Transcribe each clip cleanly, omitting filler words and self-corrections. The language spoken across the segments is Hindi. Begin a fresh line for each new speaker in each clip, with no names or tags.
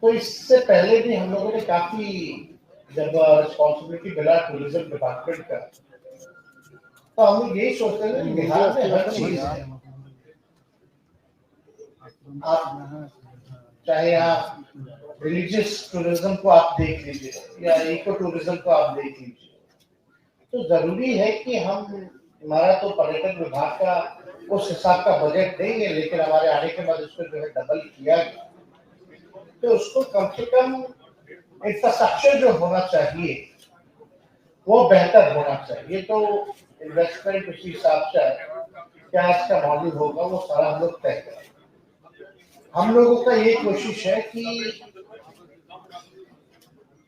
तो इससे पहले भी हम लोगों ने काफी, जब रिस्पॉन्सिबिलिटी मिला टूरिज्म डिपार्टमेंट का, तो हम लोग यही सोचते थे बिहार में हर चीज है। आप चाहे यहाँ रिलीजियस टूरिज्म को आप देख लीजिए या इको टूरिज्म को आप देख लीजिए, तो जरूरी है कि हम, हमारा तो पर्यटन विभाग का उस हिसाब का बजट नहीं है, लेकिन हमारे आने के बाद उसको जो है डबल किया गया, तो उसको कम से कम इंफ्रास्ट्रक्चर जो होना चाहिए वो बेहतर होना चाहिए। तो इन्वेस्टमेंट उसी हिसाब से क्या इसका मॉडल होगा वो सारा हम लोग तय करें। हम लोगों का ये कोशिश है कि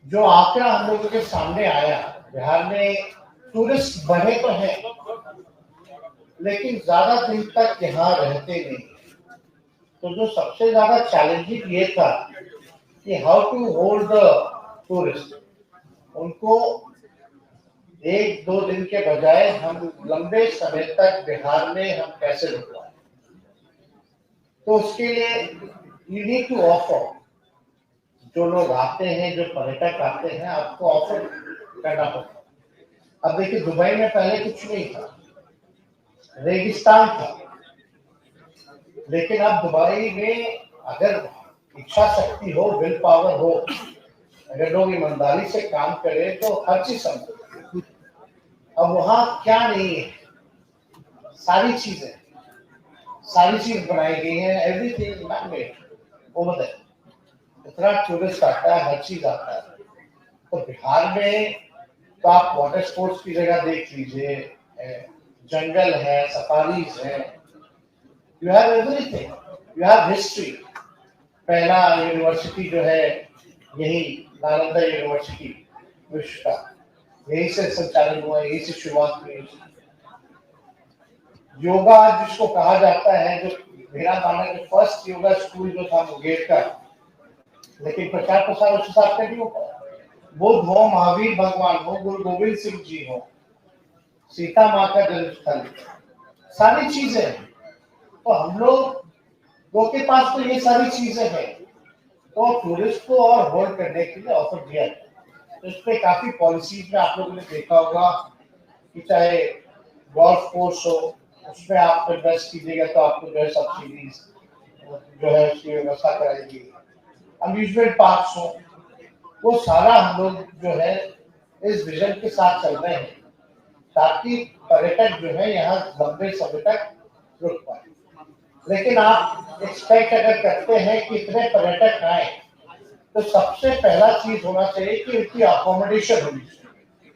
जो आंकड़ा हम लोगों के सामने आया, बिहार में टूरिस्ट बढ़े तो हैं, लेकिन ज्यादा दिन तक यहाँ रहते नहीं। तो जो सबसे ज्यादा चैलेंजिंग ये था कि how to hold the tourist, उनको एक दो दिन के बजाय हम लंबे समय तक बिहार में हम कैसे रुकवाएं। तो उसके लिए यू नीड टू ऑफर, जो लोग आते हैं, जो पर्यटक आते हैं, आपको ऑफर करना पड़ता है। अब देखिए, दुबई में पहले कुछ नहीं था, रेगिस्तान था, लेकिन अब दुबई में अगर इच्छा शक्ति हो, विल पावर हो, अगर लोग ईमानदारी से काम करें तो हर चीज संभव। अब वहां क्या नहीं है, सारी चीज बनाई गई है, एवरीथिंग ओवर देयर। इतना टूरिस्ट आता है, हर चीज आता है। तो बिहार में तो आप वाटर स्पोर्ट्स की जगह देख लीजिए, जंगल है, सफारीज है, you have everything, you have history. पहला यूनिवर्सिटी जो है यही नालंदा यूनिवर्सिटी विश्व का, यही से संचालन हुआ, यही से शुरुआत हुई। योगा जिसको कहा जाता है, जो मेरा मानना है फर्स्ट योगा स्कूल जो था मुंगेर का, लेकिन प्रचार प्रसार उस हिसाब से नहीं हो पाया। बुद्ध हो, महावीर भगवान हो, गुरु गोविंद सिंह जी हो, सीता माँ का जन्म स्थल, सारी चीजें हैं। तो हम लोग के पास तो ये सारी चीजें हैं, तो टूरिस्ट को और होल्ड करने के लिए ऑफर दिया जाए। तो इस पे काफी पॉलिसीज में आप लोगों ने देखा होगा कि चाहे गोल्फ कोर्स हो, उसमें आप इन्वेस्ट कीजिएगा तो आपको जो है सब्सिडीज जो है उसकी व्यवस्था कराएगी। अम्यूजमेंट पार्क हो, वो सारा हम लोग जो है इस विजन के साथ चल रहे हैं, ताकि पर्यटक जो है यहाँ लंबे समय तक रुक पाए। लेकिन आप एक्सपेक्ट अगर करते हैं कि इतने पर्यटक आए, तो सबसे पहला चीज होना चाहिए कि उनकी अकोमोडेशन होनी चाहिए,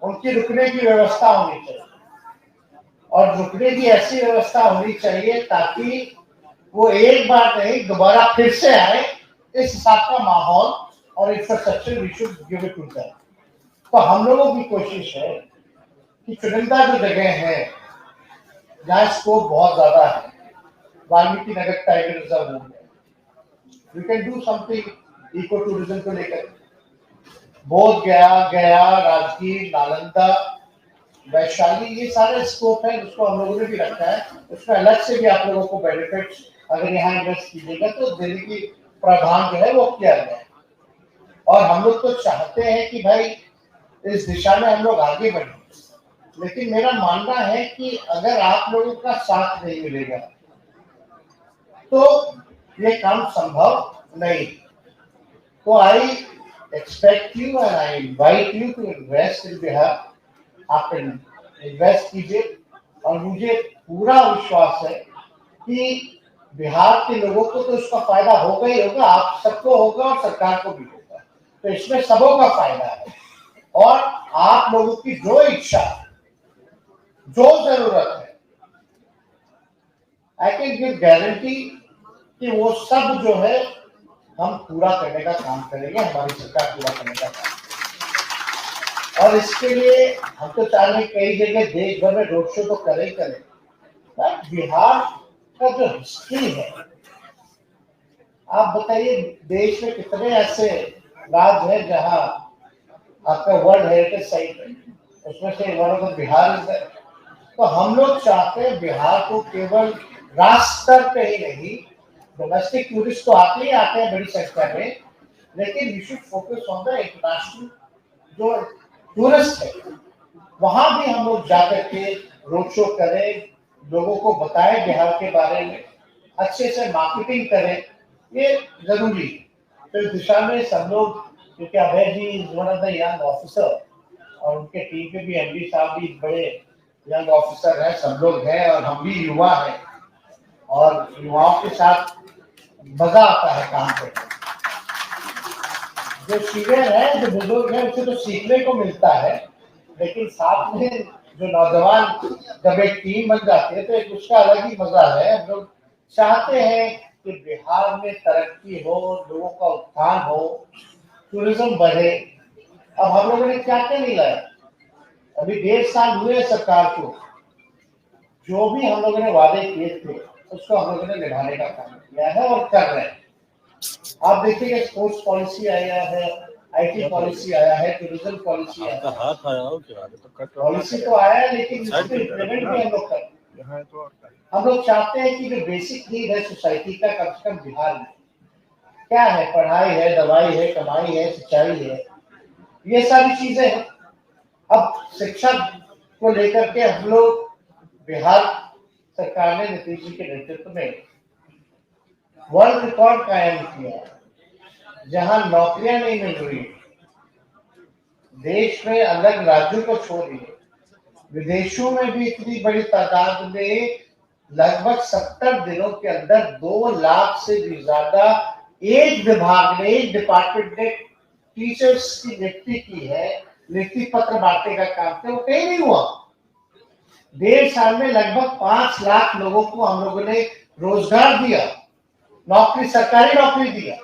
उनकी रुकने की व्यवस्था होनी चाहिए, और रुकने की ऐसी व्यवस्था होनी चाहिए ताकि वो एक बार नहीं दोबारा फिर से आए। इस हिसाब का माहौल और infrastructure we should give it to them. तो हम लोगों की कोशिश है कि चुनिंदा जो जगह है जहाँ स्कोप बहुत ज्यादा है, वाल्मीकि नगर टाइगर रिजर्व हो गया, we can do something eco tourism को लेकर। बोध गया, राजगीर, नालंदा, वैशाली, ये सारे स्कोप है, उसको हम लोगों ने भी रखा है। उसमें अलग से भी आप लोगों को बेनिफिट्स अगर यहाँ इन्वेस्ट कीजिएगा तो देने की प्रावधान जो है वो किया गया है। और हम लोग तो चाहते हैं कि भाई इस दिशा में हम लोग आगे बढ़े, लेकिन मेरा मानना है कि अगर आप लोगों का साथ नहीं मिलेगा तो ये काम संभव नहीं। तो I expect you and I invite you to invest in Bihar. आप इन्वेस्ट कीजिए, और मुझे पूरा विश्वास है कि बिहार के लोगों को तो इसका फायदा होगा ही होगा, आप सबको होगा और सरकार को भी होगा। तो इसमें सबों का फायदा है, और आप लोगों की जो इच्छा, जो जरूरत है, आई कैन गिव गारंटी कि वो सब जो है हम पूरा करने का काम करेंगे, हमारी सरकार पूरा करने का काम। और इसके लिए हम तो चाह रहे कई जगह देश भर में रोड शो तो करें। बिहार का जो हिस्ट्री है, आप बताइए देश में कितने ऐसे राज्य हैं जहां आपका वर्ल्ड हेरिटेज साइट है, उसमें से वन ऑफ द बिहार है। तो हम लोग चाहते हैं बिहार को केवल राष्ट्र स्तर पे ही नहीं, डोमेस्टिक टूरिस्ट तो आते हैं बड़ी संख्या में, लेकिन we should focus on the international जो टूरिस्ट है, वहां भी हम लोग जाकर के रोड शो करें, लोगों को बताएं बिहार के बारे में, अच्छे से मार्केटिंग करें, ये जरूरी है। तो इस दिशा में सब लोग, क्योंकि Abhay ji is one of the young officer और उनके टीम के भी एमडी साहब भी बड़े यंग ऑफिसर हैं, सब लोग हैं और हम भी युवा हैं और युवाओं के साथ मजा आता है काम करके। जो सीनियर है, जो बुजुर्ग है, उसे तो सीखने को मिलता है, लेकिन साथ में जो नौजवान जब एक टीम बन जाती है तो एक उसका अलग ही मजा है। हम लोग चाहते हैं कि बिहार में तरक्की हो, लोगों का उत्थान हो, टूरिज्म बढ़े। अब हम लोगों ने क्या क्या नहीं लाया, अभी 1.5 साल हुए सरकार को, जो भी हम लोगों ने वादे किए थे उसको हम लोगों ने निभाने का काम किया है और कर रहे हैं। आप देखिएगा स्पोर्ट्स पॉलिसी आया है, आईटी पॉलिसी आया है, टूरिज्म पॉलिसी आया है,
हाथ आया हो क्या?
पॉलिसी तो आया है, लेकिन इसको इम्प्लीमेंट भी हम लोग कर, हम लोग चाहते हैं कि जो बेसिक नीड है सोसाइटी का, कम से कम बिहार में क्या है, पढ़ाई है, दवाई है, कमाई है, सिंचाई है, ये सारी चीजें हैं। अब शिक्षा को लेकर के हम लोग, बिहार सरकार ने नीतीश जी के नेतृत्व में वर्ल्ड रिकॉर्ड कायम किया, जहां नौकरियां नहीं मिल रही, देश में अलग राज्यों को छोड़िए, विदेशों में भी इतनी बड़ी तादाद में लगभग 70 दिनों के अंदर 2 लाख से भी ज्यादा एक विभाग ने, एक डिपार्टमेंट ने टीचर्स की नियुक्ति की है, नियुक्ति पत्र बांटने का काम किया, वो कहीं नहीं हुआ। 1.5 साल में लगभग 5 लाख लोगों को हम लोगों ने रोजगार दिया, नौकरी, सरकारी नौकरी दिया,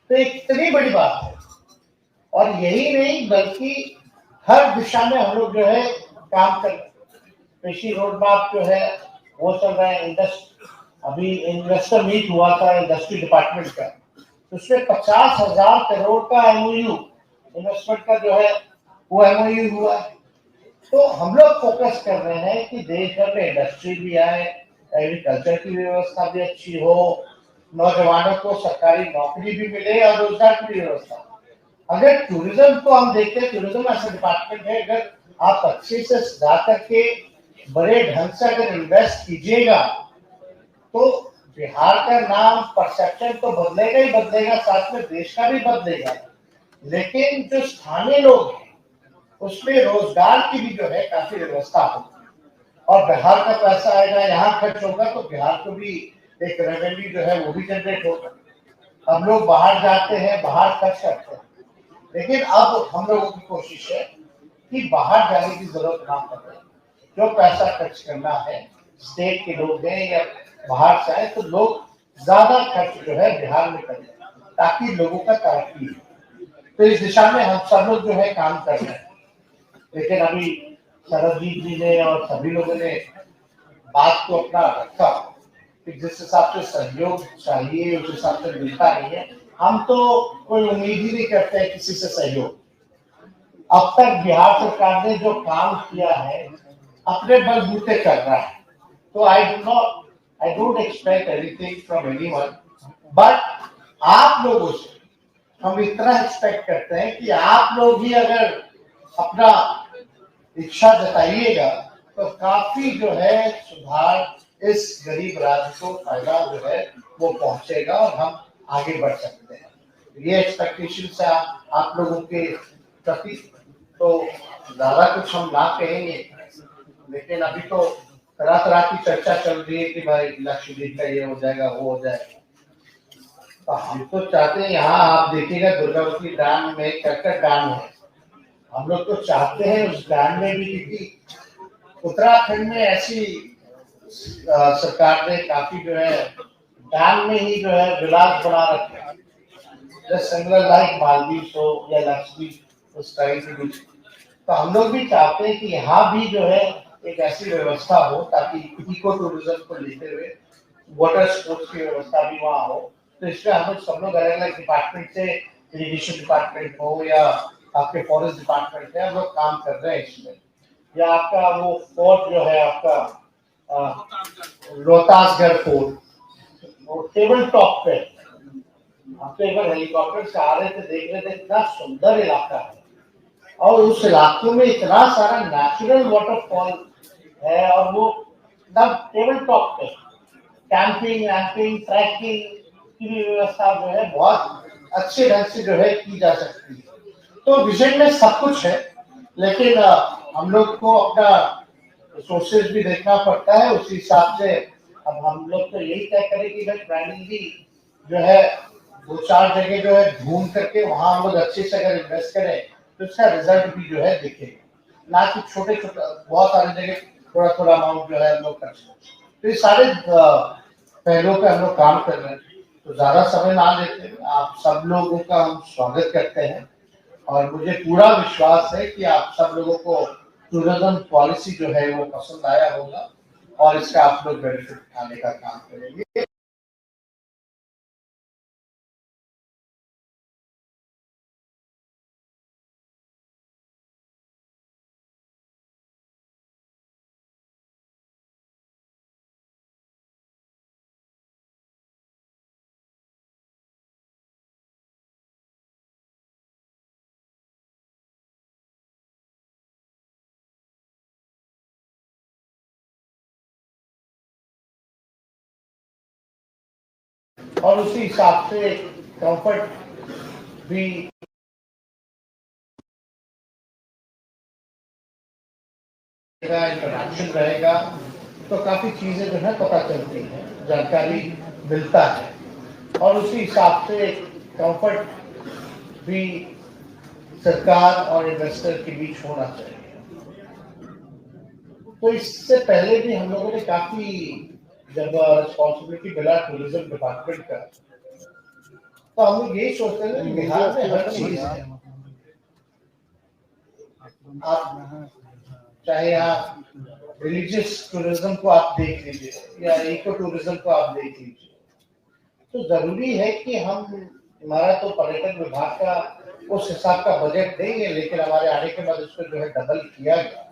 तो एक इतनी बड़ी बात है। और यही नहीं बल्कि हर दिशा में हम लोग जो है काम कर, कृषि रोड मैप जो है वो चल रहा है, अभी इन्वेस्टर मीट हुआ था इंडस्ट्री डिपार्टमेंट का, तो उसमें 50,000 करोड़ का एमओयू इन्वेस्टमेंट का जो है वो एमओयू हुआ है। तो हम लोग फोकस कर रहे हैं कि देश भर में इंडस्ट्री भी आए, एग्रीकल्चर की व्यवस्था भी अच्छी हो, नौजवानों को सरकारी नौकरी भी मिले और रोजगार की भी व्यवस्था। अगर टूरिज्म को हम देखते, टूरिज्म ऐसा डिपार्टमेंट है, अगर आप अच्छे से जा करके बड़े ढंग से अगर इन्वेस्ट कीजिएगा तो बिहार का नाम, परसेप्शन तो बदलेगा ही बदलेगा, साथ में देश का भी बदलेगा। लेकिन जो स्थानीय लोग हैं उसमें रोजगार की भी जो है काफी व्यवस्था होगी और बिहार का पैसा आएगा, यहाँ खर्च होगा तो बिहार को भी एक रेवेन्यू जो है वो भी जनरेट होगा। हम लोग बाहर जाते हैं, बाहर खर्च करते हैं, लेकिन अब हम लोगों की कोशिश है कि बाहर जाने की जरूरत ना पड़े, जो पैसा खर्च करना है, स्टेट के लोग हैं या बाहर से आए, तो लोग ज्यादा खर्च जो है बिहार में करें ताकि लोगों का तरक्की हो। तो इस दिशा में हम सब लोग जो है काम कर रहे हैं। लेकिन अभी सरबजीत जी ने और सभी लोगों ने बात को अपना रखा कि जिस हिसाब से सहयोग चाहिए उस हिसाब से मिलता नहीं है। हम तो कोई उम्मीद ही नहीं करते किसी से सहयोग। अब तक बिहार सरकार ने जो काम किया है अपने बलबूते कर रहा है, तो I don't expect anything from anyone, but आप लोगों से हम इतना एक्सपेक्ट करते हैं कि आप लोग भी अगर अपना इच्छा जताइएगा तो काफी जो है सुधार इस गरीब राज्य को फायदा जो है वो पहुंचेगा और हम आगे बढ़ सकते हैं। ये एक्सपेक्टेशन से आप लोगों के प्रति तो ज्यादा कुछ हम ना कहेंगे, लेकिन अभी तो तरह तरह की चर्चा चल रही है कि भाई लक्षद्वीप का ये हो जाएगा, वो हो जाएगा। तो हम तो चाहते हैं, यहाँ आप देखिएगा दुर्गावती डैम में कटक डैम है, हम लोग तो चाहते हैं उस डैम में भी, क्योंकि उत्तराखंड में ऐसी सरकार ने काफी जो है डैम में ही जो है विलास बना रखे हैं, सिमिलर लाइक मालदीव हो या लक्षद्वीप उस टाइप की। तो हम लोग भी चाहते हैं कि यहाँ भी जो है एक ऐसी व्यवस्था हो ताकि इको टूरिज्म को लेते हुए वाटर स्पोर्ट्स की व्यवस्था भी वहाँ हो। तो इसमें हम लोग सब लोग अलग अलग डिपार्टमेंट से, इरिगेशन डिपार्टमेंट हो या आपके फॉरेस्ट डिपार्टमेंट है, हम लोग काम कर रहे हैं इसमें। या आपका वो फोर्ट जो है आपका रोहतासगढ़ फोर्ट, और टेबल टॉप पे हम तो एक बार हेलीकॉप्टर से आ रहे थे, देख रहे थे इतना सुंदर इलाका है और उस इलाके में इतना सारा नेचुरल वाटरफॉल है और वो एकदम टेबल टॉप पे कैंपिंग वैम्पिंग ट्रैकिंग की भी व्यवस्था जो है बहुत अच्छे ढंग से जो है की जा सकती है। तो विजन में सब कुछ है, लेकिन हम लोग को अपना रिसोर्सेज भी देखना पड़ता है। उसी हिसाब से अब हम लोग तो यही तय करें कि भाई प्लानिंग भी जो है दो चार जगह जो है ढूंढ करके वहां हम लोग अच्छे से अगर इन्वेस्ट करें तो इसका रिजल्ट भी जो है दिखेगा, ना कि छोटे छोटे बहुत सारी जगह थोड़ा थोड़ा अमाउंट जो है हम लोग खर्च करें। तो ये सारे पहलुओं पे हम लोग काम कर रहे हैं। तो ज्यादा समय ना लेते हुए आप सब लोगों का हम स्वागत करते हैं और मुझे पूरा विश्वास है कि आप सब लोगों को टूरिज्म पॉलिसी जो है वो पसंद आया होगा और इसका आप लोग बेनिफिट उठाने का काम करेंगे। और उसी हिसाब से कंफर्ट भी इंटरेक्शन रहेगा, तो काफी चीजें जो है पता चलती है, जानकारी मिलता है और उसी हिसाब से कंफर्ट भी सरकार और इन्वेस्टर के बीच होना चाहिए। तो इससे पहले भी हम लोगों ने काफी जब रिस्पॉन्सिबिलिटी मिला टूरिज्म डिपार्टमेंट का, तो हम लोग यही सोचते हैं कि बिहार में हर चीज है। आप चाहे आप रिलीजियस टूरिज्म को आप देख लीजिए या इको टूरिज्म को आप देख लीजिए, तो जरूरी है कि हम हमारा तो पर्यटन विभाग का उस हिसाब का बजट देंगे, लेकिन हमारे आने के बाद उसको जो है डबल किया गया,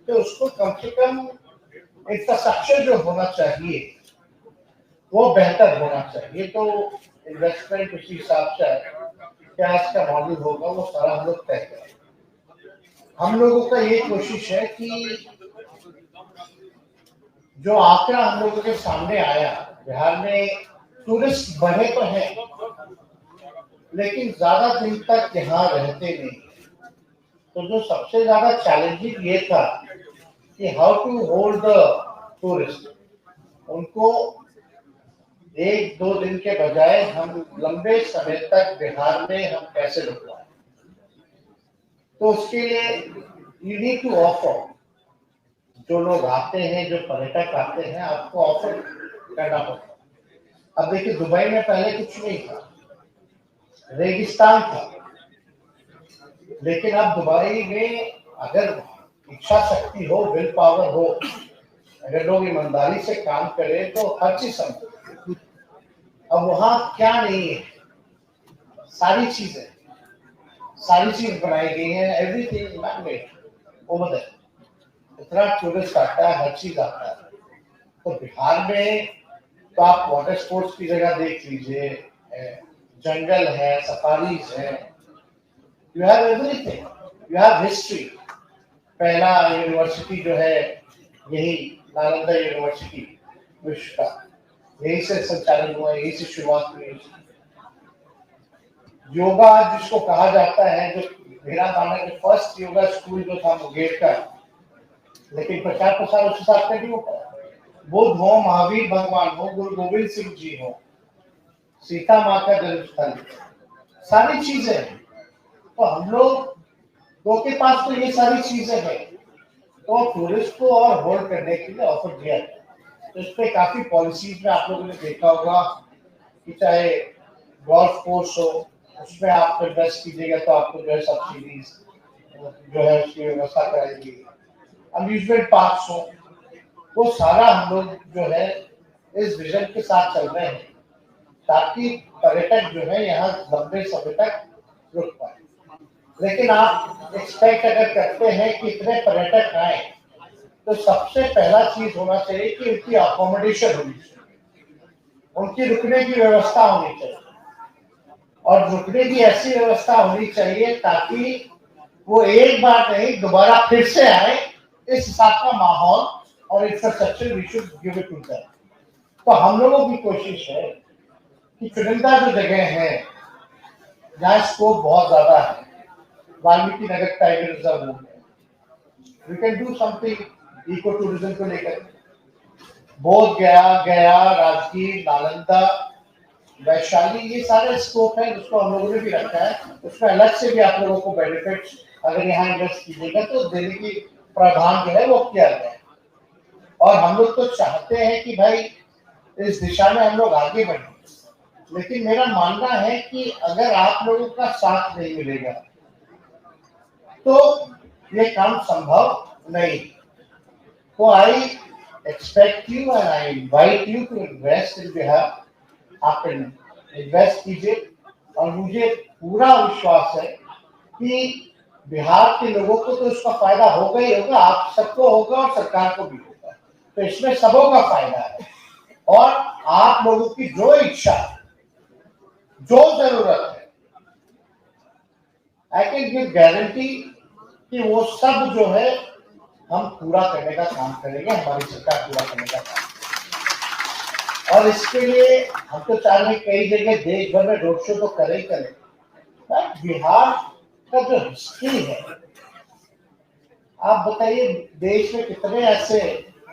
तो उसको कम से कम इंफ्रास्ट्रक्चर जो होना चाहिए वो बेहतर होना चाहिए। तो इन्वेस्टमेंट उसी हिसाब से क्या इसका मॉडल होगा वो सारा हम लोग तय करें। हम लोगों का ये कोशिश है कि जो आंकड़ा हम लोगों के सामने आया, बिहार में टूरिस्ट बढ़े तो हैं लेकिन ज्यादा दिन तक यहाँ रहते नहीं। तो जो सबसे ज्यादा चैलेंजिंग ये था कि how to hold the tourist, उनको एक दो दिन के बजाय हम लंबे समय तक बिहार में हम कैसे रुकवाएं। तो उसके लिए यू नीड टू ऑफर, जो लोग आते हैं, जो पर्यटक आते हैं, आपको ऑफर करना पड़ता है। अब देखिए दुबई में पहले कुछ नहीं था, रेगिस्तान था, लेकिन अब दुबई में अगर इच्छा शक्ति हो, विल पावर हो, अगर लोग ईमानदारी से काम करें तो हर चीज संभव। अब वहां क्या नहीं है, सारी चीज बनाई गई है, everything man made over there. इतना टूरिस्ट आता है, हर चीज आता है। तो बिहार में तो आप वाटर स्पोर्ट्स की जगह देख लीजिए, जंगल है, सफारीज है, you have everything, you have history. पहला यूनिवर्सिटी जो है यही नालंदा यूनिवर्सिटी विश्व का, यही से संचालन हुआ, यही से शुरुआत हुई। योगा जिसको कहा जाता है, जो मेरा मानना है कि फर्स्ट योगा स्कूल जो था मुंगेर का, लेकिन प्रचार प्रसार उस हिसाब से नहीं हो पाया। बुद्ध हो, महावीर भगवान हो, गुरु गोविंद सिंह जी हो, सीता माँ का जन्म स्थल, सारी चीजें हैं। तो हम लोग के पास तो ये सारी चीजें हैं, तो टूरिस्ट को और होल्ड करने के लिए ऑफर दिया जाए। तो इस पे काफी पॉलिसीज में आप लोगों ने देखा होगा कि चाहे गोल्फ कोर्स हो, उसमें आप इन्वेस्ट कीजिएगा तो आपको जो है सब्सिडीज जो है उसकी व्यवस्था कराएगी। अम्यूजमेंट पार्क हो, वो सारा हम लोग जो है इस विजन के साथ चल रहे हैं ताकि पर्यटक जो है यहाँ लंबे समय तक रुक पाए। लेकिन आप एक्सपेक्ट अगर करते हैं कि इतने पर्यटक आए, तो सबसे पहला चीज होना चाहिए कि उनकी अकोमोडेशन होनी चाहिए। उनकी रुकने की व्यवस्था होनी चाहिए, और रुकने की ऐसी व्यवस्था होनी चाहिए ताकि वो एक बार नहीं दोबारा फिर से आए, इस हिसाब का माहौल और infrastructure we should give it to them. तो हम लोगों की कोशिश है कि चुनिंदा जो जगह है जहाँ स्कोप बहुत ज्यादा है, वाल्मीकि नगर टाइगर रिजर्व है, we can do something eco tourism को लेकर। बोध गया, राजगीर, नालंदा, वैशाली, ये सारे स्कोप है जिसको हम लोगों ने भी रखा है। उसमें अलग से भी आप लोगों को बेनिफिट्स अगर यहाँ इन्वेस्ट कीजिएगा तो देने की प्रावधान जो है वो किया गया है। और हम लोग तो चाहते हैं कि भाई इस दिशा में हम लोग आगे बढ़े, लेकिन मेरा मानना है कि अगर आप लोगों का साथ नहीं मिलेगा तो ये काम संभव नहीं। तो I expect you and I invite you to invest in Bihar. आप इन्वेस्ट कीजिए, और मुझे पूरा विश्वास है कि बिहार के लोगों को तो इसका फायदा होगा ही होगा, आप सबको होगा और सरकार को भी होगा। तो इसमें सबों का फायदा है, और आप लोगों की जो इच्छा, जो जरूरत है, आई कैन गिव गारंटी कि वो सब जो है हम पूरा करने का काम करेंगे, हमारी सरकार पूरा करने का काम। और इसके लिए हम तो चाह रहे कई जगह देश भर में रोड शो तो करें। बिहार का जो हिस्ट्री है, आप बताइए देश में कितने ऐसे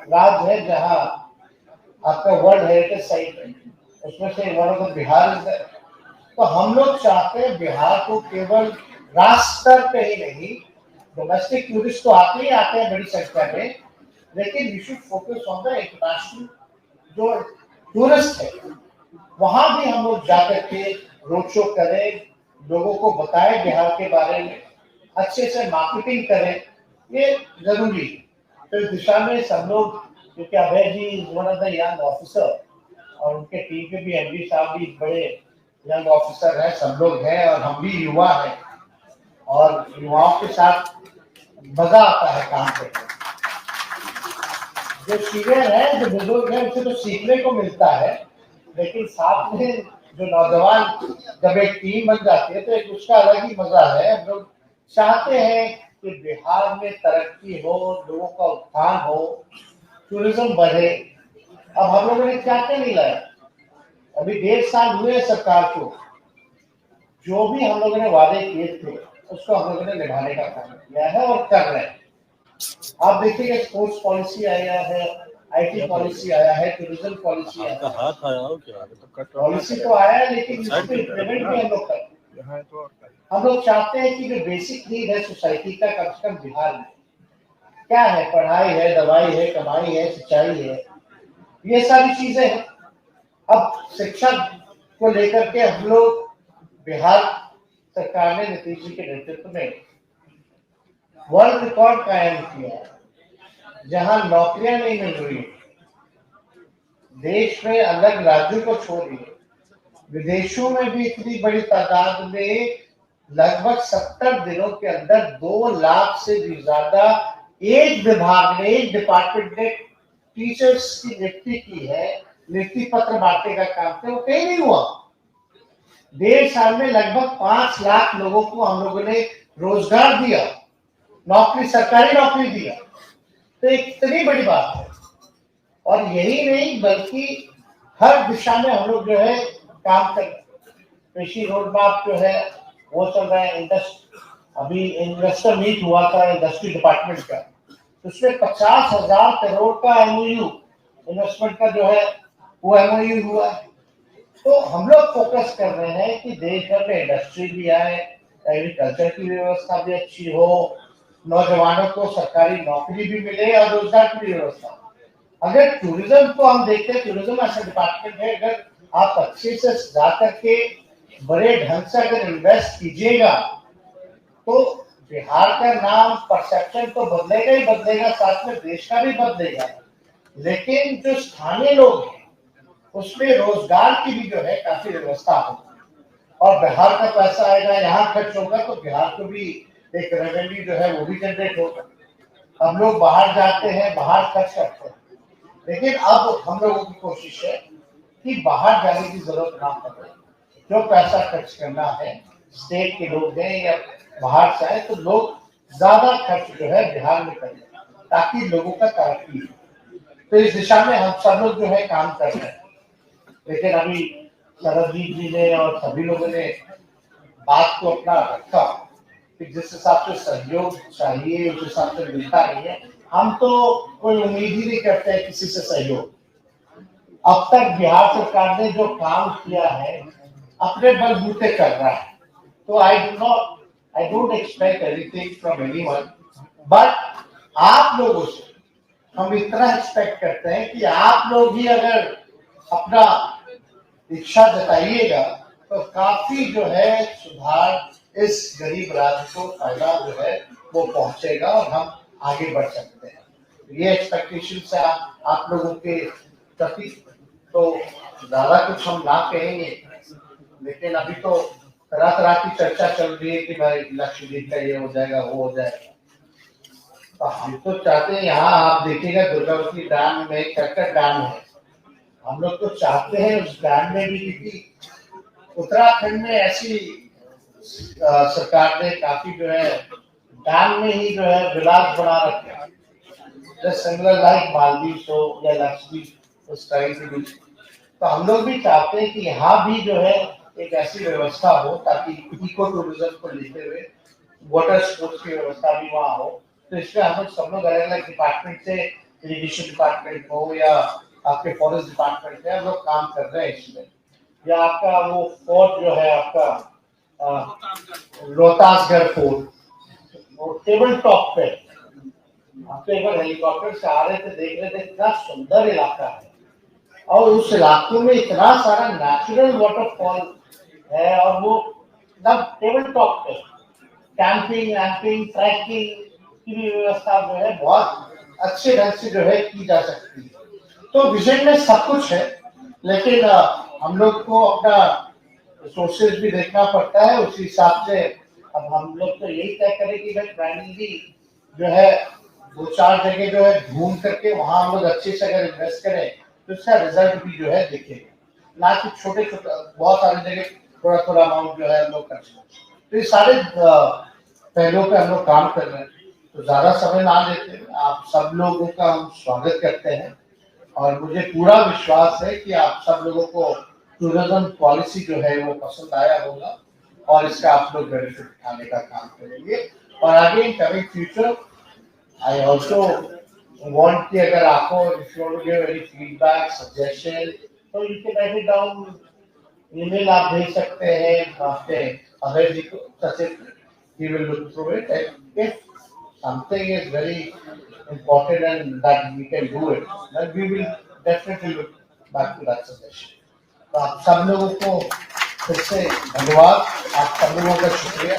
राज्य हैं जहां आपका वर्ल्ड हेरिटेज साइट है, उसमें से वन ऑफ द बिहार है। तो हम लोग चाहते हैं बिहार को केवल राष्ट्र स्तर पे ही नहीं, डोमेस्टिक टूरिस्ट तो आते ही आते हैं बड़ी संख्या में, लेकिन we should focus on the international जो टूरिस्ट है, वहां भी हम लोग जाकर के रोड शो करें, लोगों को बताएं बिहार के बारे में, अच्छे से मार्केटिंग करें, ये जरूरी है। तो इस दिशा में सब लोग, क्योंकि Abhay ji one of the young officer, और उनके टीम के भी एमडी साहब भी बड़े यंग ऑफिसर हैं, सब लोग हैं, और हम भी युवा हैं, और युवाओं के साथ मजा आता है काम करके। जो सीनियर है, जो बुजुर्ग है, उसे तो सीखने को मिलता है, लेकिन साथ में जो नौजवान जब एक टीम बन जाती है तो एक उसका अलग ही मजा है। हम लोग चाहते हैं कि बिहार में तरक्की हो, लोगों का उत्थान हो, टूरिज्म बढ़े। अब हम लोगों ने क्या क्या नहीं लाया, अभी 1.5 साल हुए सरकार को, जो भी हम लोगों ने वादे किए थे उसको हम लोगों ने निभाने का काम किया है और कर रहे हैं। आप देखिए स्पोर्ट्स पॉलिसी आया है, आईटी पॉलिसी आया है, टूरिज्म पॉलिसी आया है,
हाथ आया हो क्या?
पॉलिसी तो आया है, लेकिन इसको इम्प्लीमेंट भी हम लोग करते। हम लोग चाहते हैं कि जो बेसिक नीड है सोसाइटी का, कम से कम बिहार में क्या है, पढ़ाई है, दवाई है, कमाई है, सिंचाई है, ये सारी चीजें हैं। अब शिक्षा को लेकर के हम लोग, बिहार सरकार ने नीतीश जी के नेतृत्व में वर्ल्ड रिकॉर्ड कायम किया है। जहां नौकरियां नहीं मिल रही, देश में अलग राज्यों को छोड़िए, विदेशों में भी इतनी बड़ी तादाद में लगभग 70 दिनों के अंदर 2 लाख से भी ज्यादा एक विभाग ने, एक डिपार्टमेंट ने टीचर्स की नियुक्ति की है, नियुक्ति पत्र बांटने का काम किया, वो कहीं नहीं हुआ। 1.5 साल में लगभग 5 लाख लोगों को हम लोगों ने रोजगार दिया, नौकरी, सरकारी नौकरी दिया। तो एक इतनी बड़ी बात है। और यही नहीं बल्कि हर दिशा में हम लोग जो है काम कर, कृषि रोड मैप जो है वो चल रहा है। अभी इन्वेस्टर मीट हुआ था इंडस्ट्री डिपार्टमेंट का, उसमें 50,000 करोड़ का एमओयू इन्वेस्टमेंट का जो है वो एमओयू हुआ है। तो हम लोग फोकस कर रहे हैं कि देश भर में इंडस्ट्री भी आए, एग्रीकल्चर की व्यवस्था भी अच्छी हो, नौजवानों को सरकारी नौकरी भी मिले और रोजगार की भी व्यवस्था। अगर टूरिज्म को हम देखते हैं, टूरिज्म ऐसा डिपार्टमेंट है, अगर आप अच्छे से जा करके बड़े ढंग से अगर इन्वेस्ट कीजिएगा तो बिहार का नाम, परसेप्शन तो बदलेगा ही बदलेगा, साथ में देश का भी बदलेगा। लेकिन जो स्थानीय लोग हैं उसमें रोजगार की भी जो है काफी व्यवस्था होगी, और बिहार का पैसा आएगा, यहाँ खर्च होगा, तो बिहार को भी एक रेवेन्यू जो है वो भी जनरेट होगा। हम लोग बाहर जाते हैं, बाहर खर्च करते हैं, लेकिन अब हम लोगों की कोशिश है कि बाहर जाने की जरूरत ना पड़े। जो पैसा खर्च करना है, स्टेट के लोग हैं या बाहर से आए, तो लोग ज्यादा खर्च जो है बिहार में करें ताकि लोगों का तरक्की हो। तो इस दिशा में हम सब लोग जो है काम कर रहे हैं। लेकिन अभी सरबजीत जी ने और सभी लोगों ने बात को अपना रखा कि जिस हिसाब से सहयोग चाहिए उस हिसाब से मिलता नहीं है। हम तो कोई उम्मीद ही नहीं करते हैं किसी से सहयोग। अब तक बिहार सरकार ने जो काम किया है अपने बलबूते कर रहा है, तो I don't expect anything from anyone, but आप लोगों से हम इतना एक्सपेक्ट करते हैं कि आप लोग भी अगर अपना इच्छा जताइएगा तो काफी जो है सुधार इस गरीब राज्य को फायदा जो है वो पहुंचेगा और हम आगे बढ़ सकते हैं। ये एक्सपेक्टेशन है आप लोगों के प्रति। तो ज्यादा कुछ हम ना कहेंगे, लेकिन अभी तो तरह तरह की चर्चा चल रही है कि भाई लक्षद्वीप का ये हो जाएगा वो हो जाएगा। तो हम तो चाहते हैं, यहाँ आप देखिएगा दुर्गावती डैम में कटक डैम है, हम लोग तो चाहते हैं उस डैम में भी, क्योंकि उत्तराखंड में ऐसी सरकार ने काफी जो है डैम में ही जो है विलास बना रखे हैं, सिमिलर लाइक मालदीव हो या लक्षद्वीप उस टाइप की। तो हम लोग भी चाहते हैं कि यहाँ भी जो है एक ऐसी व्यवस्था हो ताकि इको टूरिज्म को लेते हुए वाटर स्पोर्ट्स की व्यवस्था भी वहाँ हो। तो इसमें हम लोग सब लोग अलग अलग डिपार्टमेंट से, इरिगेशन डिपार्टमेंट हो या आपके फॉरेस्ट डिपार्टमेंट में हम लोग काम कर रहे हैं इसमें। या आपका वो फोर्ट जो है आपका रोहतासगढ़ फोर्ट, वो टेबल टॉप पे आप तो एक बार हेलीकॉप्टर से आ रहे थे, देख रहे थे, इतना सुंदर इलाका है और उस इलाके में इतना सारा नेचुरल वाटरफॉल है और वो एकदम टेबल टॉप पे कैंपिंग वैम्पिंग ट्रैकिंग की भी व्यवस्था जो है बहुत अच्छे ढंग से जो है की जा सकती है। तो विजन में सब कुछ है, लेकिन हम लोग को अपना रिसोर्सेज भी देखना पड़ता है। उसी हिसाब से अब हम लोग तो यही तय करें कि भाई प्राइमरी जो है दो चार जगह जो है ढूंढ करके वहां हम लोग अच्छे से अगर इन्वेस्ट करें तो इसका रिजल्ट भी जो है दिखेगा, ना कि छोटे छोटे बहुत सारी जगह थोड़ा थोड़ा अमाउंट जो है हम लोग खर्च करें। तो ये सारे पहलुओं पे हम लोग काम कर रहे हैं। तो ज्यादा समय ना लेते, आप सब लोगों का हम स्वागत करते हैं और मुझे पूरा विश्वास है कि आप सब लोगों को टूरिज्म पॉलिसी जो है वो पसंद आया होगा और इसका आप लोग बेनिफिट उठाने का काम करेंगे। और आगे in coming future I also want कि अगर आपको if you want to give any feedback suggestion तो you can write it down, email आप भेज सकते हैं आपके अभय जी को, सचिव, he will look through it and if something is very important and that we can do it then we will definitely look back to that suggestion। तो आप सब लोगों को फिर से धन्यवाद, आप सब लोगों का शुक्रिया।